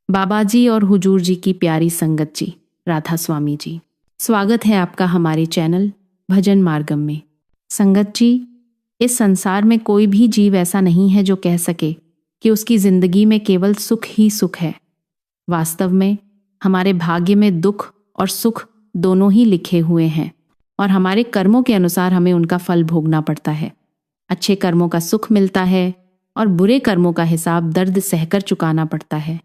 बाबा जी और हुजूर जी की प्यारी संगत जी, राधा स्वामी जी, स्वागत है आपका हमारे चैनल भजन मार्गम में। संगत जी, इस संसार में कोई भी जीव ऐसा नहीं है जो कह सके कि उसकी जिंदगी में केवल सुख ही सुख है। वास्तव में हमारे भाग्य में दुख और सुख दोनों ही लिखे हुए हैं और हमारे कर्मों के अनुसार हमें उनका फल भोगना पड़ता है। अच्छे कर्मों का सुख मिलता है और बुरे कर्मों का हिसाब दर्द सहकर चुकाना पड़ता है।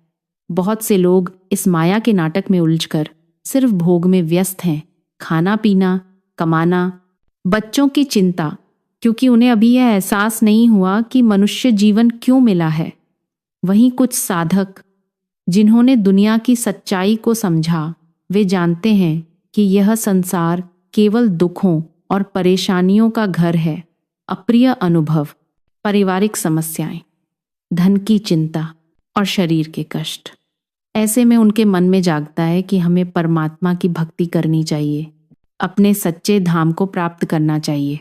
बहुत से लोग इस माया के नाटक में उलझकर सिर्फ भोग में व्यस्त हैं, खाना पीना, कमाना, बच्चों की चिंता, क्योंकि उन्हें अभी यह एहसास नहीं हुआ कि मनुष्य जीवन क्यों मिला है। वहीं कुछ साधक जिन्होंने दुनिया की सच्चाई को समझा, वे जानते हैं कि यह संसार केवल दुखों और परेशानियों का घर है। अप्रिय अनुभव, पारिवारिक समस्याएं, धन की चिंता और शरीर के कष्ट। ऐसे में उनके मन में जागता है कि हमें परमात्मा की भक्ति करनी चाहिए, अपने सच्चे धाम को प्राप्त करना चाहिए।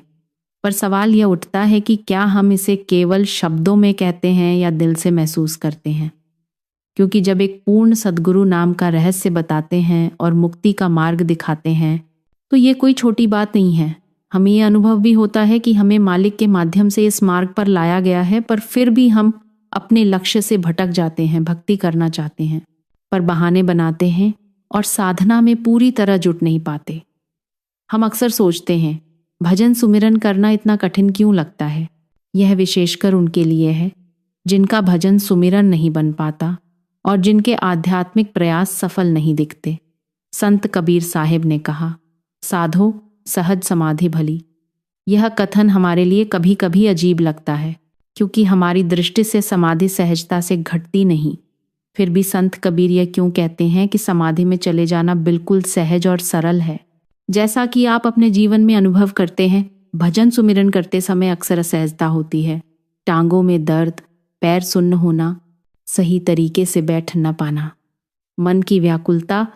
पर सवाल यह उठता है कि क्या हम इसे केवल शब्दों में कहते हैं या दिल से महसूस करते हैं? क्योंकि जब एक पूर्ण सद्गुरु नाम का रहस्य बताते हैं और मुक्ति का मार्ग दिखाते हैं तो ये कोई छोटी बात नहीं है। हमें यह अनुभव भी होता है कि हमें मालिक के माध्यम से इस मार्ग पर लाया गया है, पर फिर भी हम अपने लक्ष्य से भटक जाते हैं। भक्ति करना चाहते हैं पर बहाने बनाते हैं और साधना में पूरी तरह जुट नहीं पाते। हम अक्सर सोचते हैं भजन सुमिरन करना इतना कठिन क्यों लगता है। यह विशेषकर उनके लिए है जिनका भजन सुमिरन नहीं बन पाता और जिनके आध्यात्मिक प्रयास सफल नहीं दिखते। संत कबीर साहिब ने कहा, साधो सहज समाधि भली। यह कथन हमारे लिए कभी कभी अजीब लगता है क्योंकि हमारी दृष्टि से समाधि सहजता से घटती नहीं। फिर भी संत कबीर यह क्यों कहते हैं कि समाधि में चले जाना बिल्कुल सहज और सरल है। जैसा कि आप अपने जीवन में अनुभव करते हैं, भजन सुमिरन करते समय अक्सर असहजता होती है। टांगों में दर्द, पैर सुन्न होना, सही तरीके से बैठ न पाना, मन की व्याकुलता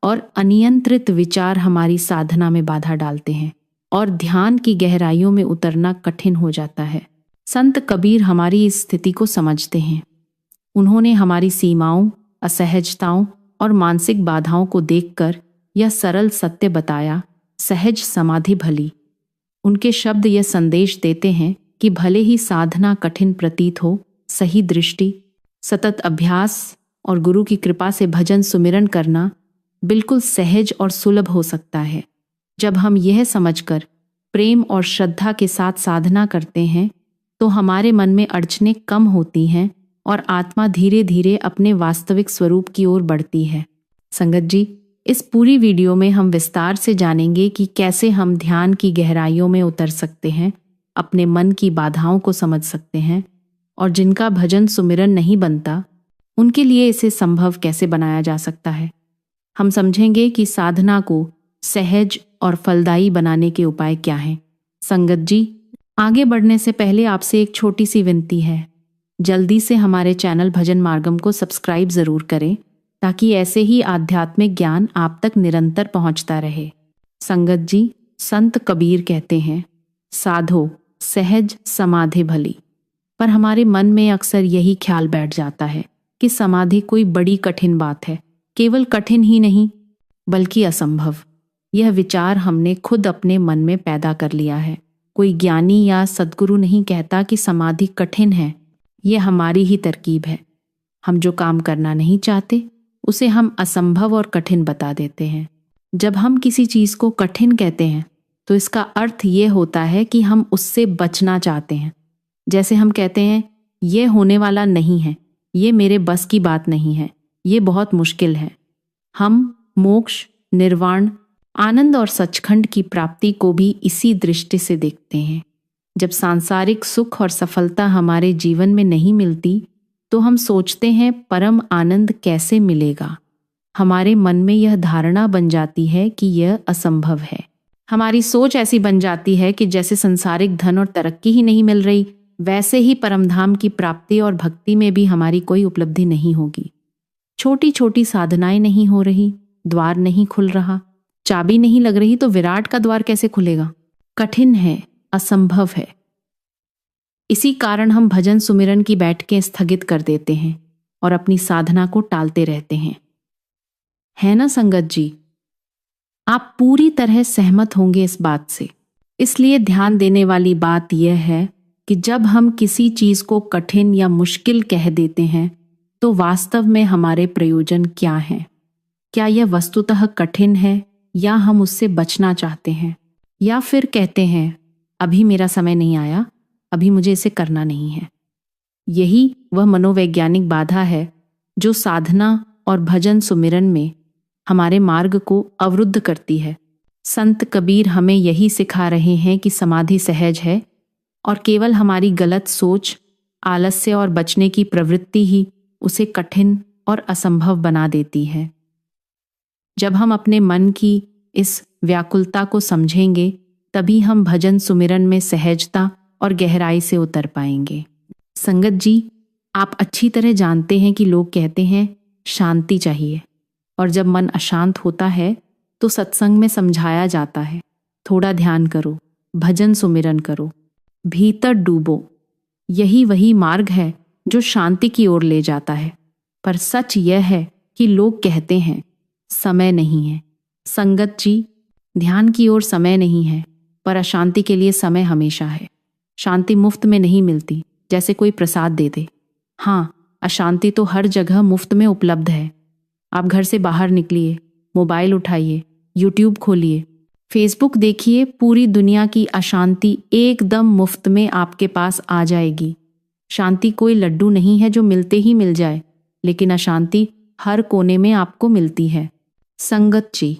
और अनियंत्रित विचार हमारी साधना में बाधा डालते हैं और ध्यान की गहराइयों में उतरना कठिन हो जाता है। संत कबीर हमारी इस स्थिति को समझते हैं। उन्होंने हमारी सीमाओं, असहजताओं और मानसिक बाधाओं को देखकर यह सरल सत्य बताया, सहज समाधि भली। उनके शब्द यह संदेश देते हैं कि भले ही साधना कठिन प्रतीत हो, सही दृष्टि, सतत अभ्यास और गुरु की कृपा से भजन सुमिरन करना बिल्कुल सहज और सुलभ हो सकता है। जब हम यह समझकर प्रेम और श्रद्धा के साथ साधना करते हैं तो हमारे मन में अड़चनें कम होती हैं और आत्मा धीरे धीरे अपने वास्तविक स्वरूप की ओर बढ़ती है। संगत जी, इस पूरी वीडियो में हम विस्तार से जानेंगे कि कैसे हम ध्यान की गहराइयों में उतर सकते हैं, अपने मन की बाधाओं को समझ सकते हैं और जिनका भजन सुमिरन नहीं बनता उनके लिए इसे संभव कैसे बनाया जा सकता है। हम समझेंगे कि साधना को सहज और फलदायी बनाने के उपाय क्या हैं। संगत जी, आगे बढ़ने से पहले आपसे एक छोटी सी विनती है। जल्दी से हमारे चैनल भजन मार्गम को सब्सक्राइब जरूर करें ताकि ऐसे ही आध्यात्मिक ज्ञान आप तक निरंतर पहुंचता रहे। संगत जी, संत कबीर कहते हैं, साधो सहज समाधि भली। पर हमारे मन में अक्सर यही ख्याल बैठ जाता है कि समाधि कोई बड़ी कठिन बात है। केवल कठिन ही नहीं बल्कि असंभव। यह विचार हमने खुद अपने मन में पैदा कर लिया है। कोई ज्ञानी या सद्गुरु नहीं कहता कि समाधि कठिन है। यह हमारी ही तरकीब है। हम जो काम करना नहीं चाहते उसे हम असंभव और कठिन बता देते हैं। जब हम किसी चीज को कठिन कहते हैं तो इसका अर्थ ये होता है कि हम उससे बचना चाहते हैं। जैसे हम कहते हैं, यह होने वाला नहीं है, ये मेरे बस की बात नहीं है, ये बहुत मुश्किल है। हम मोक्ष, निर्वाण, आनंद और सचखंड की प्राप्ति को भी इसी दृष्टि से देखते हैं। जब सांसारिक सुख और सफलता हमारे जीवन में नहीं मिलती तो हम सोचते हैं परम आनंद कैसे मिलेगा। हमारे मन में यह धारणा बन जाती है कि यह असंभव है। हमारी सोच ऐसी बन जाती है कि जैसे संसारिक धन और तरक्की ही नहीं मिल रही, वैसे ही परमधाम की प्राप्ति और भक्ति में भी हमारी कोई उपलब्धि नहीं होगी। छोटी छोटी साधनाएं नहीं हो रही, द्वार नहीं खुल रहा, चाबी नहीं लग रही तो विराट का द्वार कैसे खुलेगा। कठिन है, असंभव है। इसी कारण हम भजन सुमिरन की बैठकें स्थगित कर देते हैं। और अपनी साधना को टालते रहते हैं। है ना संगत जी? आप पूरी तरह सहमत होंगे इस बात से। इसलिए ध्यान देने वाली बात यह है कि जब हम किसी चीज को कठिन या मुश्किल कह देते हैं तो वास्तव में हमारे प्रयोजन क्या हैं? क्या यह वस्तुतः कठिन है या हम उससे बचना चाहते हैं? या फिर कहते हैं अभी मेरा समय नहीं आया, अभी मुझे इसे करना नहीं है। यही वह मनोवैज्ञानिक बाधा है जो साधना और भजन सुमिरन में हमारे मार्ग को अवरुद्ध करती है। संत कबीर हमें यही सिखा रहे हैं कि समाधि सहज है और केवल हमारी गलत सोच, आलस्य और बचने की प्रवृत्ति ही उसे कठिन और असंभव बना देती है। जब हम अपने मन की इस व्याकुलता को समझेंगे तभी हम भजन सुमिरन में सहजता और गहराई से उतर पाएंगे। संगत जी, आप अच्छी तरह जानते हैं कि लोग कहते हैं शांति चाहिए, और जब मन अशांत होता है तो सत्संग में समझाया जाता है थोड़ा ध्यान करो, भजन सुमिरन करो, भीतर डूबो। यही वही मार्ग है जो शांति की ओर ले जाता है। पर सच यह है कि लोग कहते हैं समय नहीं है। संगत जी, ध्यान की ओर समय नहीं है, पर अशांति के लिए समय हमेशा है। शांति मुफ्त में नहीं मिलती, जैसे कोई प्रसाद दे दे। हाँ, अशांति तो हर जगह मुफ्त में उपलब्ध है। आप घर से बाहर निकलिए, मोबाइल उठाइए, यूट्यूब खोलिए, फेसबुक देखिए, पूरी दुनिया की अशांति एकदम मुफ्त में आपके पास आ जाएगी। शांति कोई लड्डू नहीं है जो मिलते ही मिल जाए, लेकिन अशांति हर कोने में आपको मिलती है। संगत जी,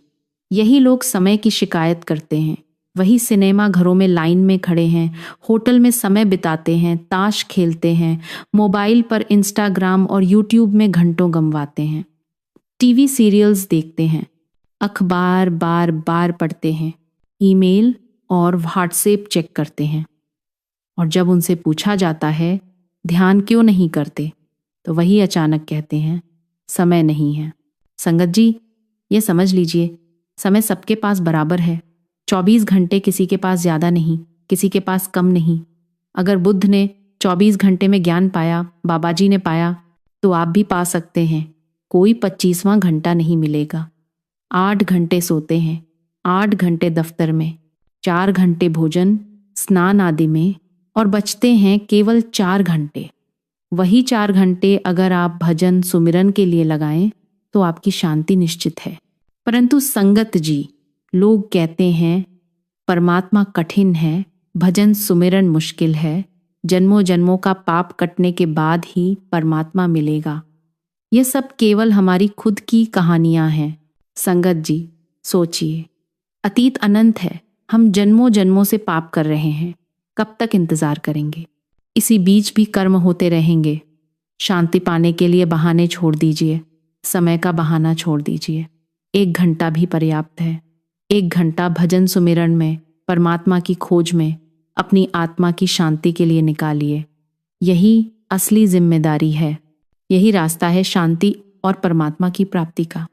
यही लोग समय की शिकायत करते हैं। वही सिनेमा घरों में लाइन में खड़े हैं, होटल में समय बिताते हैं, ताश खेलते हैं, मोबाइल पर इंस्टाग्राम और यूट्यूब में घंटों गंवाते हैं, टीवी सीरियल्स देखते हैं, अखबार बार बार पढ़ते हैं, ईमेल और व्हाट्सएप चेक करते हैं। और जब उनसे पूछा जाता है ध्यान क्यों नहीं करते, तो वही अचानक कहते हैं समय नहीं है। संगत जी, ये समझ लीजिए, समय सबके पास बराबर है। 24 घंटे किसी के पास ज़्यादा नहीं, किसी के पास कम नहीं। अगर बुद्ध ने 24 घंटे में ज्ञान पाया, बाबा जी ने पाया, तो आप भी पा सकते हैं। कोई 25वां घंटा नहीं मिलेगा। 8 घंटे सोते हैं, 8 घंटे दफ्तर में, 4 घंटे भोजन स्नान आदि में, और बचते हैं केवल 4 घंटे। वही 4 घंटे अगर आप भजन सुमिरन के लिए लगाएं तो आपकी शांति निश्चित है। परंतु संगत जी, लोग कहते हैं परमात्मा कठिन है, भजन सुमिरन मुश्किल है, जन्मों जन्मों का पाप कटने के बाद ही परमात्मा मिलेगा। यह सब केवल हमारी खुद की कहानियां हैं। संगत जी, सोचिए, अतीत अनंत है। हम जन्मों जन्मों से पाप कर रहे हैं, कब तक इंतजार करेंगे? इसी बीच भी कर्म होते रहेंगे। शांति पाने के लिए बहाने छोड़ दीजिए, समय का बहाना छोड़ दीजिए। 1 घंटा भी पर्याप्त है। 1 घंटा भजन सुमिरन में, परमात्मा की खोज में, अपनी आत्मा की शांति के लिए निकालिए। यही असली जिम्मेदारी है। यही रास्ता है शांति और परमात्मा की प्राप्ति का।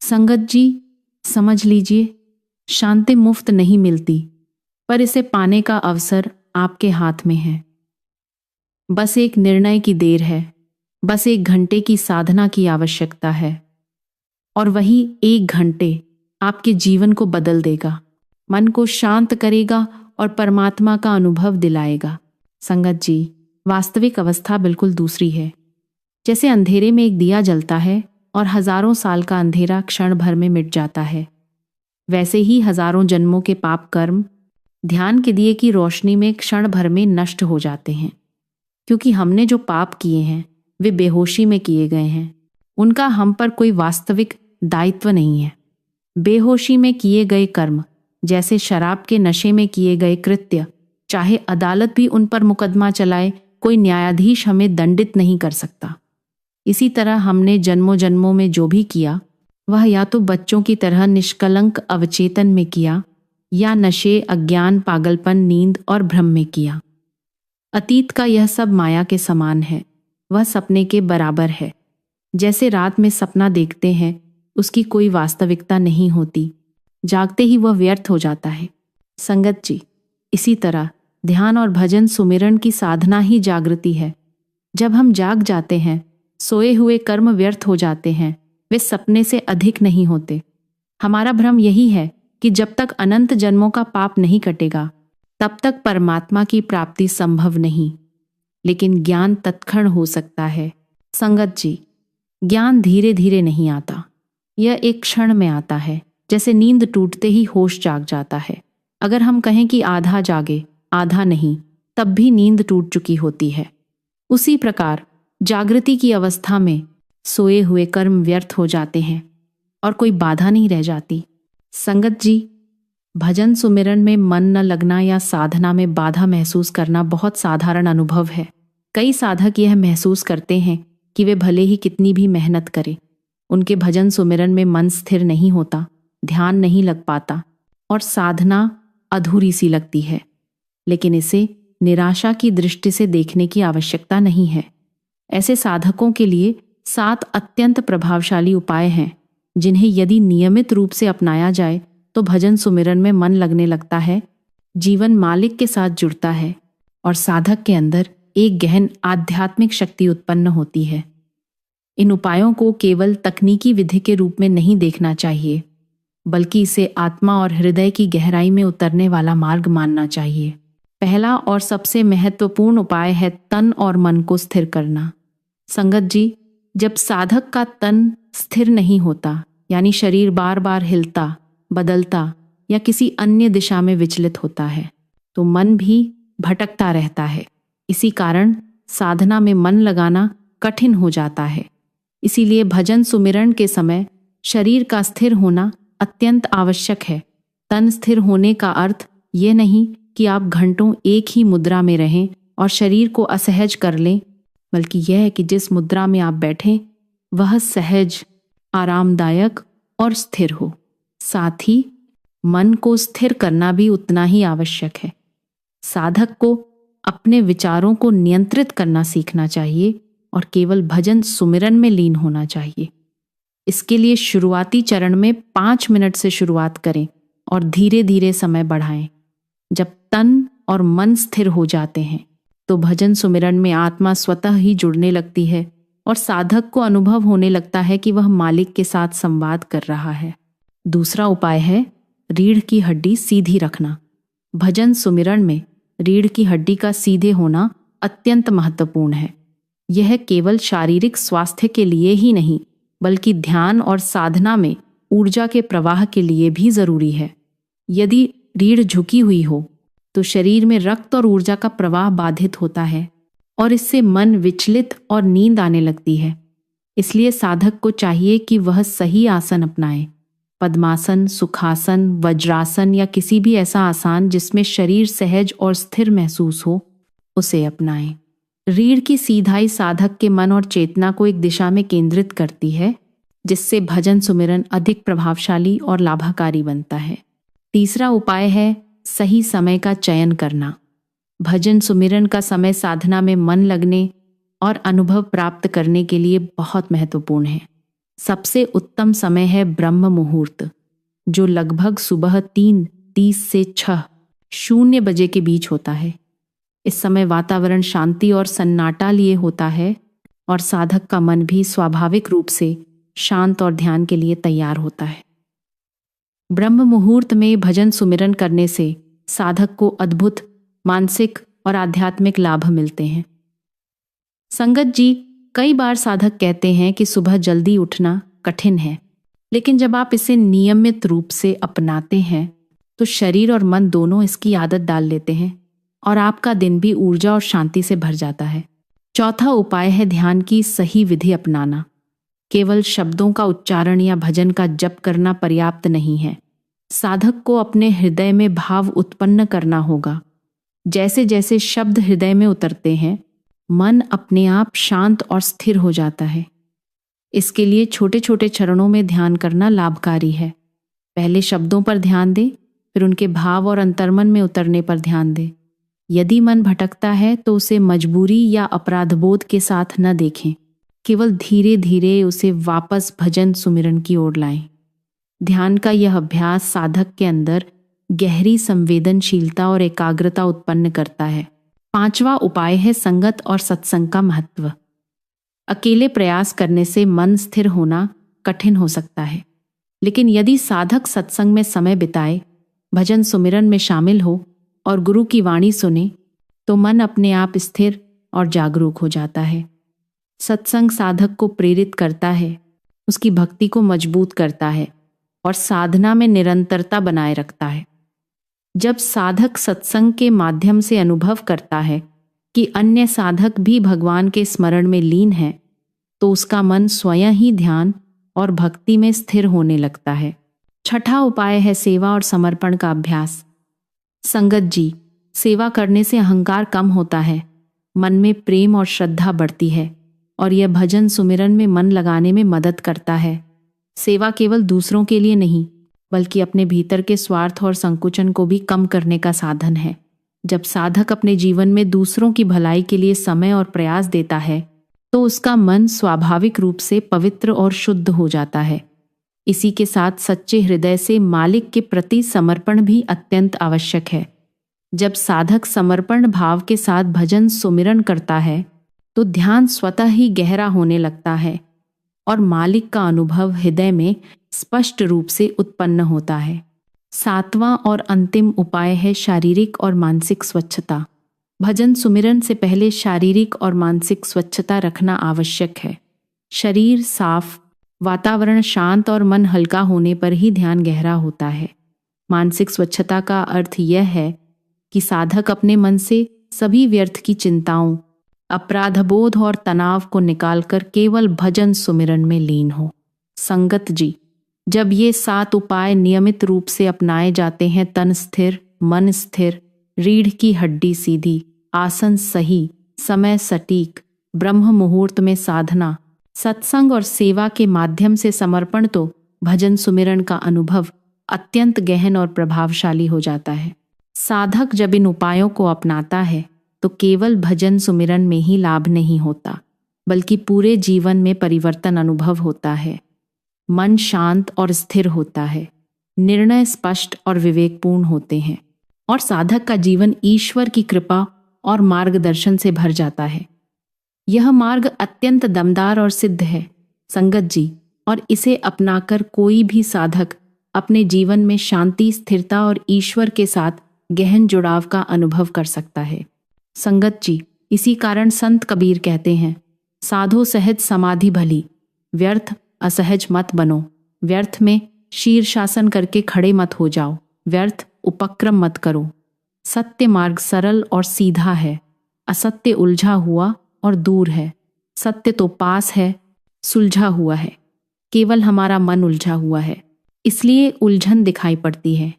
संगत जी, समझ लीजिए, शांति मुफ्त नहीं मिलती, पर इसे पाने का अवसर आपके हाथ में है। बस एक निर्णय की देर है, बस 1 घंटे की साधना की आवश्यकता है, और वही 1 घंटे आपके जीवन को बदल देगा, मन को शांत करेगा और परमात्मा का अनुभव दिलाएगा। संगत जी, वास्तविक अवस्था बिल्कुल दूसरी है। जैसे अंधेरे में एक दिया जलता है और हजारों साल का अंधेरा क्षण भर में मिट जाता है, वैसे ही हजारों जन्मों के पाप कर्म ध्यान के दिए की रोशनी में क्षण भर में नष्ट हो जाते हैं। क्योंकि हमने जो पाप किए हैं वे बेहोशी में किए गए हैं, उनका हम पर कोई वास्तविक दायित्व नहीं है। बेहोशी में किए गए कर्म, जैसे शराब के नशे में किए गए कृत्य, चाहे अदालत भी उन पर मुकदमा चलाए, कोई न्यायाधीश हमें दंडित नहीं कर सकता। इसी तरह हमने जन्मों जन्मों में जो भी किया वह या तो बच्चों की तरह निष्कलंक अवचेतन में किया, या नशे, अज्ञान, पागलपन, नींद और भ्रम में किया। अतीत का यह सब माया के समान है, वह सपने के बराबर है। जैसे रात में सपना देखते हैं, उसकी कोई वास्तविकता नहीं होती, जागते ही वह व्यर्थ हो जाता है। संगत जी, इसी तरह ध्यान और भजन सुमिरन की साधना ही जागृति है। जब हम जाग जाते हैं, सोए हुए कर्म व्यर्थ हो जाते हैं, वे सपने से अधिक नहीं होते। हमारा भ्रम यही है कि जब तक अनंत जन्मों का पाप नहीं कटेगा तब तक परमात्मा की प्राप्ति संभव नहीं। लेकिन ज्ञान तत्क्षण हो सकता है। संगत जी, ज्ञान धीरे धीरे नहीं आता, यह एक क्षण में आता है, जैसे नींद टूटते ही होश जाग जाता है। अगर हम कहें कि आधा जागे आधा नहीं, तब भी नींद टूट चुकी होती है। उसी प्रकार जागृति की अवस्था में सोए हुए कर्म व्यर्थ हो जाते हैं और कोई बाधा नहीं रह जाती। संगत जी, भजन सुमिरन में मन न लगना या साधना में बाधा महसूस करना बहुत साधारण अनुभव है। कई साधक यह महसूस करते हैं कि वे भले ही कितनी भी मेहनत करें, उनके भजन सुमिरन में मन स्थिर नहीं होता, ध्यान नहीं लग पाता और साधना अधूरी सी लगती है। लेकिन इसे निराशा की दृष्टि से देखने की आवश्यकता नहीं है। ऐसे साधकों के लिए 7 अत्यंत प्रभावशाली उपाय हैं, जिन्हें यदि नियमित रूप से अपनाया जाए तो भजन सुमिरन में मन लगने लगता है, जीवन मालिक के साथ जुड़ता है और साधक के अंदर एक गहन आध्यात्मिक शक्ति उत्पन्न होती है। इन उपायों को केवल तकनीकी विधि के रूप में नहीं देखना चाहिए, बल्कि इसे आत्मा और हृदय की गहराई में उतरने वाला मार्ग मानना चाहिए। पहला और सबसे महत्वपूर्ण उपाय है तन और मन को स्थिर करना। संगत जी, जब साधक का तन स्थिर नहीं होता, यानी शरीर बार बार हिलता, बदलता या किसी अन्य दिशा में विचलित होता है, तो मन भी भटकता रहता है। इसी कारण साधना में मन लगाना कठिन हो जाता है। इसीलिए भजन सुमिरन के समय शरीर का स्थिर होना अत्यंत आवश्यक है। तन स्थिर होने का अर्थ ये नहीं कि आप घंटों एक ही मुद्रा में रहें और शरीर को असहज कर लें, बल्कि यह है कि जिस मुद्रा में आप बैठें वह सहज, आरामदायक और स्थिर हो। साथ ही मन को स्थिर करना भी उतना ही आवश्यक है। साधक को अपने विचारों को नियंत्रित करना सीखना चाहिए और केवल भजन सुमिरन में लीन होना चाहिए। इसके लिए शुरुआती चरण में 5 मिनट से शुरुआत करें और धीरे धीरे समय बढ़ाएं। जब तन और मन स्थिर हो जाते हैं तो भजन सुमिरन में आत्मा स्वतः ही जुड़ने लगती है और साधक को अनुभव होने लगता है कि वह मालिक के साथ संवाद कर रहा है। दूसरा उपाय है रीढ़ की हड्डी सीधी रखना। भजन सुमिरन में रीढ़ की हड्डी का सीधे होना अत्यंत महत्वपूर्ण है। यह केवल शारीरिक स्वास्थ्य के लिए ही नहीं, बल्कि ध्यान और साधना में ऊर्जा के प्रवाह के लिए भी जरूरी है। यदि रीढ़ झुकी हुई हो तो शरीर में रक्त और ऊर्जा का प्रवाह बाधित होता है और इससे मन विचलित और नींद आने लगती है। इसलिए साधक को चाहिए कि वह सही आसन अपनाए। पद्मासन, सुखासन, वज्रासन या किसी भी ऐसा आसन जिसमें शरीर सहज और स्थिर महसूस हो, उसे अपनाएं। रीढ़ की सीधाई साधक के मन और चेतना को एक दिशा में केंद्रित करती है, जिससे भजन सुमिरन अधिक प्रभावशाली और लाभकारी बनता है। तीसरा उपाय है सही समय का चयन करना। भजन सुमिरन का समय साधना में मन लगने और अनुभव प्राप्त करने के लिए बहुत महत्वपूर्ण है। सबसे उत्तम समय है ब्रह्म मुहूर्त, जो लगभग सुबह 3:30 से 6:00 बजे के बीच होता है। इस समय वातावरण शांति और सन्नाटा लिए होता है और साधक का मन भी स्वाभाविक रूप से शांत और ध्यान के लिए तैयार होता है। ब्रह्म मुहूर्त में भजन सुमिरन करने से साधक को अद्भुत मानसिक और आध्यात्मिक लाभ मिलते हैं। संगत जी, कई बार साधक कहते हैं कि सुबह जल्दी उठना कठिन है, लेकिन जब आप इसे नियमित रूप से अपनाते हैं तो शरीर और मन दोनों इसकी आदत डाल लेते हैं और आपका दिन भी ऊर्जा और शांति से भर जाता है। चौथा उपाय है ध्यान की सही विधि अपनाना। केवल शब्दों का उच्चारण या भजन का जप करना पर्याप्त नहीं है। साधक को अपने हृदय में भाव उत्पन्न करना होगा। जैसे जैसे शब्द हृदय में उतरते हैं, मन अपने आप शांत और स्थिर हो जाता है। इसके लिए छोटे छोटे चरणों में ध्यान करना लाभकारी है। पहले शब्दों पर ध्यान दें, फिर उनके भाव और अंतर्मन में उतरने पर ध्यान दें। यदि मन भटकता है तो उसे मजबूरी या अपराधबोध के साथ न देखें, केवल धीरे धीरे उसे वापस भजन सुमिरन की ओर लाएं। ध्यान का यह अभ्यास साधक के अंदर गहरी संवेदनशीलता और एकाग्रता उत्पन्न करता है। 5वां उपाय है संगत और सत्संग का महत्व। अकेले प्रयास करने से मन स्थिर होना कठिन हो सकता है, लेकिन यदि साधक सत्संग में समय बिताए, भजन सुमिरन में शामिल हो और गुरु की वाणी सुने, तो मन अपने आप स्थिर और जागरूक हो जाता है। सत्संग साधक को प्रेरित करता है, उसकी भक्ति को मजबूत करता है और साधना में निरंतरता बनाए रखता है। जब साधक सत्संग के माध्यम से अनुभव करता है कि अन्य साधक भी भगवान के स्मरण में लीन है, तो उसका मन स्वयं ही ध्यान और भक्ति में स्थिर होने लगता है। छठा उपाय है सेवा और समर्पण का अभ्यास। संगत जी, सेवा करने से अहंकार कम होता है, मन में प्रेम और श्रद्धा बढ़ती है और यह भजन सुमिरन में मन लगाने में मदद करता है। सेवा केवल दूसरों के लिए नहीं, बल्कि अपने भीतर के स्वार्थ और संकुचन को भी कम करने का साधन है। जब साधक अपने जीवन में दूसरों की भलाई के लिए समय और प्रयास देता है, तो उसका मन स्वाभाविक रूप से पवित्र और शुद्ध हो जाता है। इसी के साथ सच्चे हृदय से मालिक के प्रति समर्पण भी अत्यंत आवश्यक है। जब साधक समर्पण भाव के साथ भजन सुमिरन करता है, तो ध्यान स्वतः ही गहरा होने लगता है और मालिक का अनुभव हृदय में स्पष्ट रूप से उत्पन्न होता है। सातवां और अंतिम उपाय है शारीरिक और मानसिक स्वच्छता। भजन सुमिरन से पहले शारीरिक और मानसिक स्वच्छता रखना आवश्यक है। शरीर साफ, वातावरण शांत और मन हल्का होने पर ही ध्यान गहरा होता है। मानसिक स्वच्छता का अर्थ यह है कि साधक अपने मन से सभी व्यर्थ की चिंताओं, अपराधबोध और तनाव को निकालकर केवल भजन सुमिरन में लीन हो। संगत जी, जब ये 7 उपाय नियमित रूप से अपनाए जाते हैं, तन स्थिर, मन स्थिर, रीढ़ की हड्डी सीधी, आसन सही, समय सटीक, ब्रह्म मुहूर्त में साधना, सत्संग और सेवा के माध्यम से समर्पण, तो भजन सुमिरन का अनुभव अत्यंत गहन और प्रभावशाली हो जाता है। साधक जब इन उपायों को अपनाता है, तो केवल भजन सुमिरन में ही लाभ नहीं होता, बल्कि पूरे जीवन में परिवर्तन अनुभव होता है। मन शांत और स्थिर होता है, निर्णय स्पष्ट और विवेकपूर्ण होते हैं और साधक का जीवन ईश्वर की कृपा और मार्गदर्शन से भर जाता है। यह मार्ग अत्यंत दमदार और सिद्ध है संगत जी, और इसे अपनाकर कोई भी साधक अपने जीवन में शांति, स्थिरता और ईश्वर के साथ गहन जुड़ाव का अनुभव कर सकता है। संगत जी, इसी कारण संत कबीर कहते हैं, साधो सहज समाधि भली, व्यर्थ असहज मत बनो। व्यर्थ में शीर्षासन करके खड़े मत हो जाओ, व्यर्थ उपक्रम मत करो। सत्य मार्ग सरल और सीधा है, असत्य उलझा हुआ और दूर है। सत्य तो पास है, सुलझा हुआ है, केवल हमारा मन उलझा हुआ है, इसलिए उलझन दिखाई पड़ती है।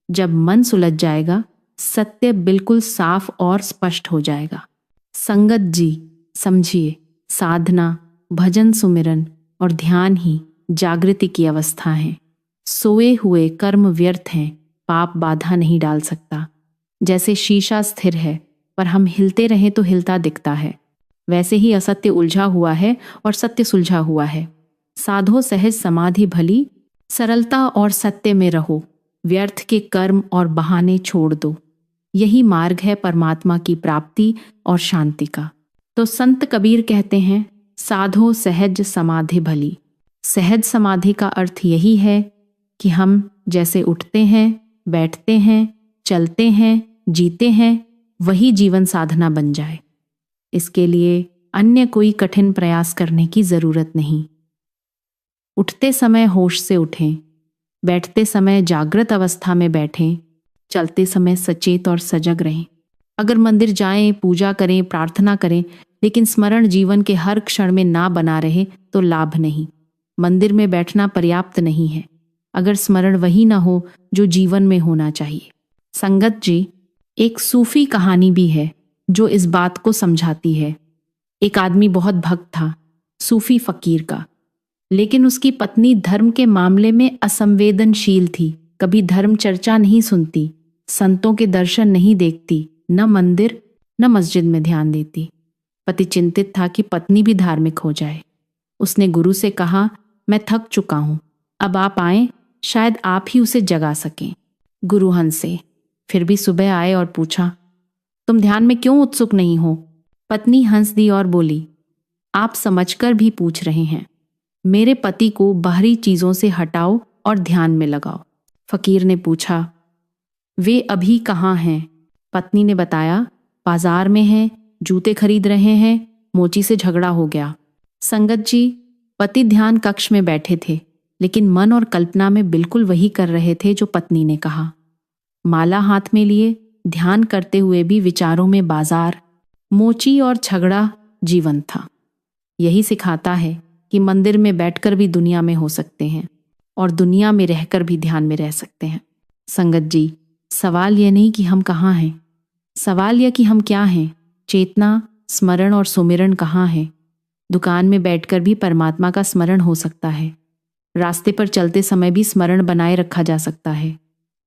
जब मन सुलझ जाएगा, सत्य बिल्कुल साफ और स्पष्ट हो जाएगा। संगत जी, समझिए, साधना, भजन सुमिरन और ध्यान ही जागृति की अवस्था है। सोए हुए कर्म व्यर्थ हैं, पाप बाधा नहीं डाल सकता। जैसे शीशा स्थिर है, पर हम हिलते रहें तो हिलता दिखता है, वैसे ही असत्य उलझा हुआ है और सत्य सुलझा हुआ है। साधो सहज समाधि भली, सरलता और सत्य में रहो, व्यर्थ के कर्म और बहाने छोड़ दो। यही मार्ग है परमात्मा की प्राप्ति और शांति का। तो संत कबीर कहते हैं, साधो सहज समाधि भली। सहज समाधि का अर्थ यही है कि हम जैसे उठते हैं, बैठते हैं, चलते हैं, जीते हैं, वही जीवन साधना बन जाए। इसके लिए अन्य कोई कठिन प्रयास करने की जरूरत नहीं। उठते समय होश से उठें, बैठते समय जागृत अवस्था में बैठें, चलते समय सचेत और सजग रहें। अगर मंदिर जाएं, पूजा करें, प्रार्थना करें, लेकिन स्मरण जीवन के हर क्षण में ना बना रहे तो लाभ नहीं। मंदिर में बैठना पर्याप्त नहीं है अगर स्मरण वही ना हो जो जीवन में होना चाहिए। संगत जी, एक सूफी कहानी भी है जो इस बात को समझाती है। एक आदमी बहुत भक्त था, सूफी फकीर का, लेकिन उसकी पत्नी धर्म के मामले में असंवेदनशील थी। कभी धर्म चर्चा नहीं सुनती, संतों के दर्शन नहीं देखती, न मंदिर न मस्जिद में ध्यान देती। पति चिंतित था कि पत्नी भी धार्मिक हो जाए। उसने गुरु से कहा, मैं थक चुका हूं, अब आप आए, शायद आप ही उसे जगा सकें। गुरु हंसे, फिर भी सुबह आए और पूछा, तुम ध्यान में क्यों उत्सुक नहीं हो? पत्नी हंस दी और बोली, आप समझकर भी पूछ रहे हैं। मेरे पति को बाहरी चीजों से हटाओ और ध्यान में लगाओ। फकीर ने पूछा, वे अभी कहाँ हैं? पत्नी ने बताया, बाजार में हैं, जूते खरीद रहे हैं, मोची से झगड़ा हो गया। संगत जी, पति ध्यान कक्ष में बैठे थे, लेकिन मन और कल्पना में बिल्कुल वही कर रहे थे जो पत्नी ने कहा। माला हाथ में लिए ध्यान करते हुए भी विचारों में बाजार, मोची और झगड़ा जीवन था। यही सिखाता है कि मंदिर में बैठकर भी दुनिया में हो सकते हैं और दुनिया में रहकर भी ध्यान में रह सकते हैं। संगत जी, सवाल यह नहीं कि हम कहाँ हैं, सवाल यह कि हम क्या हैं। चेतना, स्मरण और सुमिरन कहाँ है? दुकान में बैठकर भी परमात्मा का स्मरण हो सकता है। रास्ते पर चलते समय भी स्मरण बनाए रखा जा सकता है।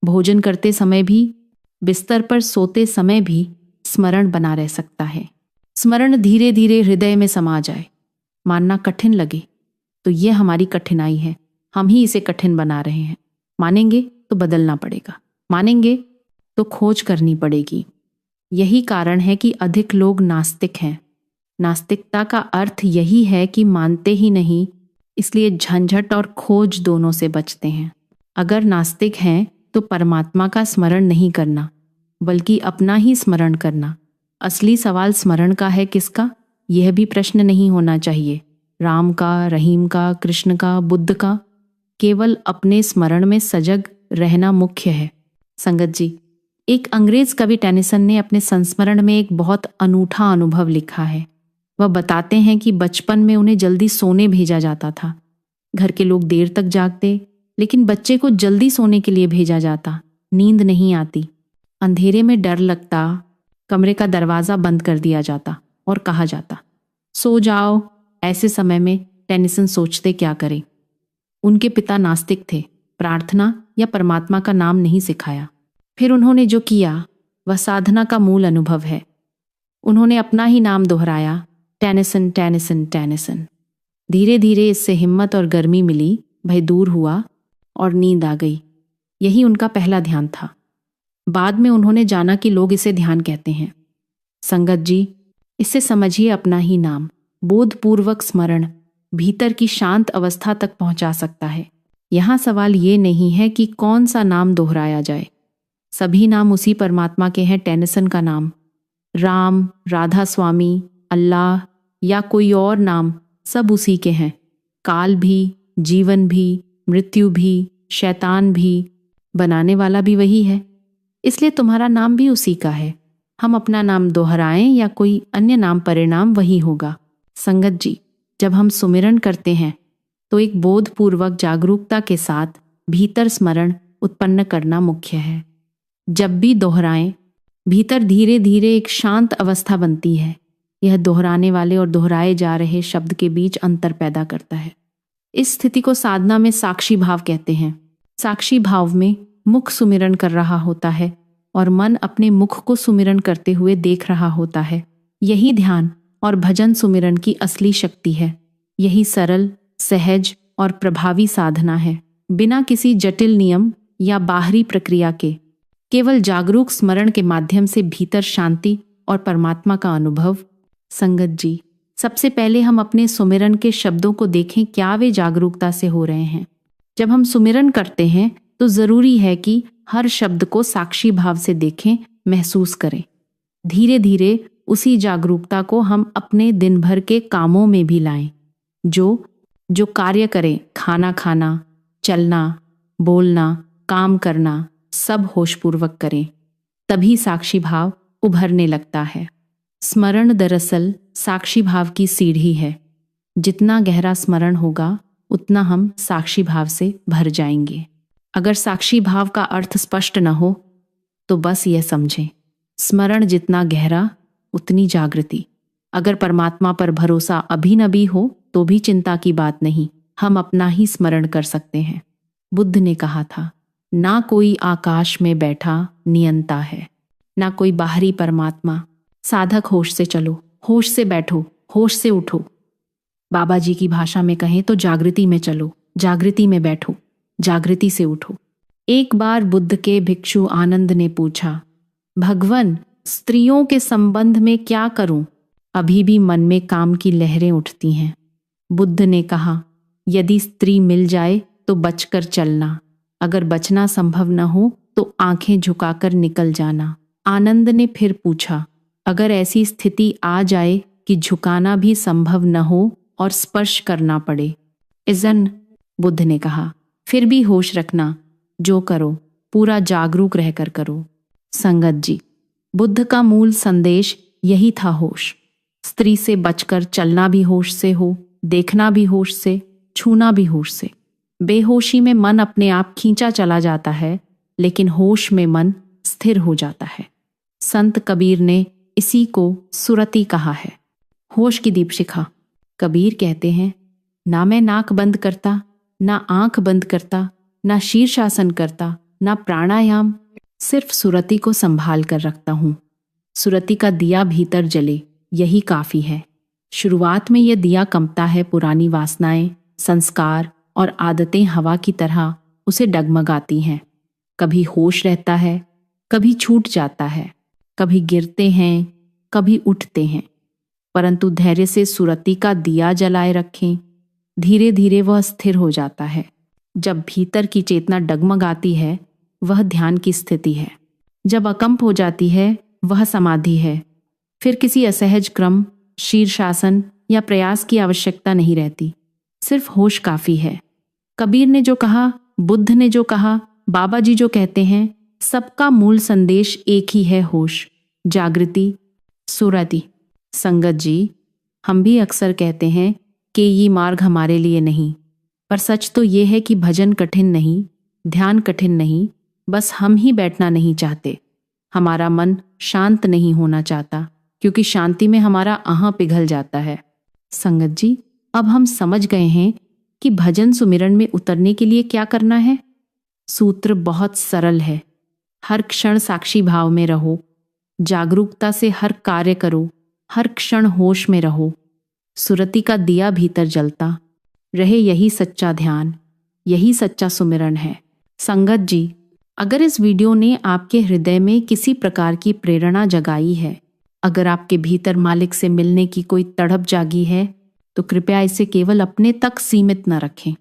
भोजन करते समय भी, बिस्तर पर सोते समय भी स्मरण बना रह सकता है। स्मरण धीरे धीरे हृदय में समा जाए। मानना कठिन लगे तो यह हमारी कठिनाई है, हम ही इसे कठिन बना रहे हैं। मानेंगे तो बदलना पड़ेगा, मानेंगे तो खोज करनी पड़ेगी। यही कारण है कि अधिक लोग नास्तिक हैं। नास्तिकता का अर्थ यही है कि मानते ही नहीं, इसलिए झंझट और खोज दोनों से बचते हैं। अगर नास्तिक हैं तो परमात्मा का स्मरण नहीं करना, बल्कि अपना ही स्मरण करना। असली सवाल स्मरण का है किसका, यह भी प्रश्न नहीं होना चाहिए। राम का, रहीम का, कृष्ण का, बुद्ध का। केवल अपने स्मरण में सजग रहना मुख्य है। संगत जी, एक अंग्रेज कवि टेनिसन ने अपने संस्मरण में एक बहुत अनूठा अनुभव लिखा है। वह बताते हैं कि बचपन में उन्हें जल्दी सोने भेजा जाता था। घर के लोग देर तक जागते, लेकिन बच्चे को जल्दी सोने के लिए भेजा जाता। नींद नहीं आती, अंधेरे में डर लगता, कमरे का दरवाजा बंद कर दिया जाता और कहा जाता, सो जाओ। ऐसे समय में टेनिसन सोचते क्या करें। उनके पिता नास्तिक थे, प्रार्थना या परमात्मा का नाम नहीं सिखाया। फिर उन्होंने जो किया वह साधना का मूल अनुभव है। उन्होंने अपना ही नाम दोहराया, टेनिसन टेनिसन टेनिसन। धीरे धीरे इससे हिम्मत और गर्मी मिली, भय दूर हुआ और नींद आ गई। यही उनका पहला ध्यान था। बाद में उन्होंने जाना कि लोग इसे ध्यान कहते हैं। संगत जी, इससे समझिए अपना ही नाम। बोधपूर्वक स्मरण भीतर की शांत अवस्था तक पहुंचा सकता है। यहाँ सवाल ये नहीं है कि कौन सा नाम दोहराया जाए। सभी नाम उसी परमात्मा के हैं। टेनिसन का नाम, राम, राधा स्वामी, अल्लाह या कोई और नाम, सब उसी के हैं। काल भी, जीवन भी, मृत्यु भी, शैतान भी, बनाने वाला भी वही है। इसलिए तुम्हारा नाम भी उसी का है। हम अपना नाम दोहराएं या कोई अन्य नाम, परिणाम वही होगा। संगत जी, जब हम सुमिरन करते हैं तो एक बोधपूर्वक जागरूकता के साथ भीतर स्मरण उत्पन्न करना मुख्य है। जब भी दोहराएं, भीतर धीरे धीरे एक शांत अवस्था बनती है। यह दोहराने वाले और दोहराए जा रहे शब्द के बीच अंतर पैदा करता है। इस स्थिति को साधना में साक्षी भाव कहते हैं। साक्षी भाव में मुख सुमिरन कर रहा होता है और मन अपने मुख को सुमिरन करते हुए देख रहा होता है। यही ध्यान और भजन सुमिरन की असली शक्ति है। यही सरल, सहज और प्रभावी साधना है, बिना किसी जटिल नियम या बाहरी प्रक्रिया के। केवल जागरूक स्मरण के माध्यम से भीतर शांति और परमात्मा का अनुभव। संगत जी, सबसे पहले हम अपने सुमिरन के शब्दों को देखें, क्या वे जागरूकता से हो रहे हैं। जब हम सुमिरन करते हैं तो जरूरी है कि हर शब्द को साक्षी भाव से देखें, महसूस करें। धीरे धीरे उसी जागरूकता को हम अपने दिन भर के कामों में भी लाएं। जो कार्य करें, खाना खाना, चलना, बोलना, काम करना, सब होशपूर्वक करें। तभी साक्षी भाव उभरने लगता है। स्मरण दरअसल साक्षी भाव की सीढ़ी है। जितना गहरा स्मरण होगा उतना हम साक्षी भाव से भर जाएंगे। अगर साक्षी भाव का अर्थ स्पष्ट न हो तो बस यह समझें, स्मरण जितना गहरा उतनी जागृति। अगर परमात्मा पर भरोसा अभी न भी हो तो भी चिंता की बात नहीं, हम अपना ही स्मरण कर सकते हैं। बुद्ध ने कहा था, ना कोई आकाश में बैठा नियंता है, ना कोई बाहरी परमात्मा। साधक होश से चलो, होश से बैठो, होश से उठो। बाबा जी की भाषा में कहें तो जागृति में चलो, जागृति में बैठो, जागृति से उठो। एक बार बुद्ध के भिक्षु आनंद ने पूछा, भगवन, स्त्रियों के संबंध में क्या करूं? अभी भी मन में काम की लहरें उठती हैं। बुद्ध ने कहा, यदि स्त्री मिल जाए तो बचकर चलना, अगर बचना संभव न हो तो आंखें झुकाकर निकल जाना। आनंद ने फिर पूछा, अगर ऐसी स्थिति आ जाए कि झुकाना भी संभव न हो और स्पर्श करना पड़े? इज़न, बुद्ध ने कहा, फिर भी होश रखना, जो करो पूरा जागरूक रहकर करो। संगत जी, बुद्ध का मूल संदेश यही था, होश। स्त्री से बचकर चलना भी होश से हो, देखना भी होश से, छूना भी होश से। बेहोशी में मन अपने आप खींचा चला जाता है, लेकिन होश में मन स्थिर हो जाता है। संत कबीर ने इसी को सुरति कहा है। होश की दीपशिखा। कबीर कहते हैं, ना मैं नाक बंद करता, ना आंख बंद करता, ना शीर्षासन करता, ना प्राणायाम, सिर्फ सुरति को संभाल कर रखता हूं। सुरति का दिया भीतर जले, यही काफी है। शुरुआत में यह दिया कंपता है, पुरानी वासनाएं, संस्कार और आदतें हवा की तरह उसे डगमगाती हैं। कभी होश रहता है, कभी छूट जाता है, कभी गिरते हैं, कभी उठते हैं, परंतु धैर्य से सुरति का दिया जलाए रखें, धीरे धीरे वह स्थिर हो जाता है। जब भीतर की चेतना डगमगाती है, वह ध्यान की स्थिति है। जब अकंप हो जाती है, वह समाधि है। फिर किसी असहज क्रम, शीर्षासन या प्रयास की आवश्यकता नहीं रहती, सिर्फ होश काफी है। कबीर ने जो कहा, बुद्ध ने जो कहा, बाबा जी जो कहते हैं, सबका मूल संदेश एक ही है, होश, जागृति, सुरति। संगत जी, हम भी अक्सर कहते हैं कि ये मार्ग हमारे लिए नहीं, पर सच तो ये है कि भजन कठिन नहीं, ध्यान कठिन नहीं, बस हम ही बैठना नहीं चाहते। हमारा मन शांत नहीं होना चाहता, क्योंकि शांति में हमारा अहं पिघल जाता है। संगत जी, अब हम समझ गए हैं कि भजन सुमिरन में उतरने के लिए क्या करना है। सूत्र बहुत सरल है। हर क्षण साक्षी भाव में रहो, जागरूकता से हर कार्य करो, हर क्षण होश में रहो, सुरति का दिया भीतर जलता रहे, यही सच्चा ध्यान, यही सच्चा सुमिरन है। संगत जी, अगर इस वीडियो ने आपके हृदय में किसी प्रकार की प्रेरणा जगाई है, अगर आपके भीतर मालिक से मिलने की कोई तड़प जागी है, तो कृपया इसे केवल अपने तक सीमित न रखें।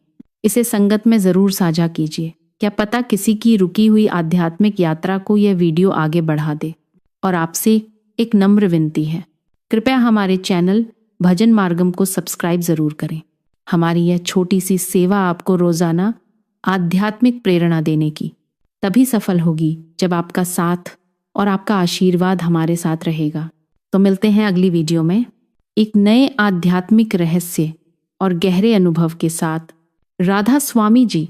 इसे संगत में जरूर साझा कीजिए। क्या पता किसी की रुकी हुई आध्यात्मिक यात्रा को यह वीडियो आगे बढ़ा दे। और आपसे एक नम्र विनती है, कृपया हमारे चैनल भजन मार्गम को सब्सक्राइब जरूर करें। हमारी यह छोटी सी सेवा आपको रोजाना आध्यात्मिक प्रेरणा देने की तभी सफल होगी जब आपका साथ और आपका आशीर्वाद हमारे साथ रहेगा। तो मिलते हैं अगली वीडियो में एक नए आध्यात्मिक रहस्य और गहरे अनुभव के साथ। राधा स्वामी जी।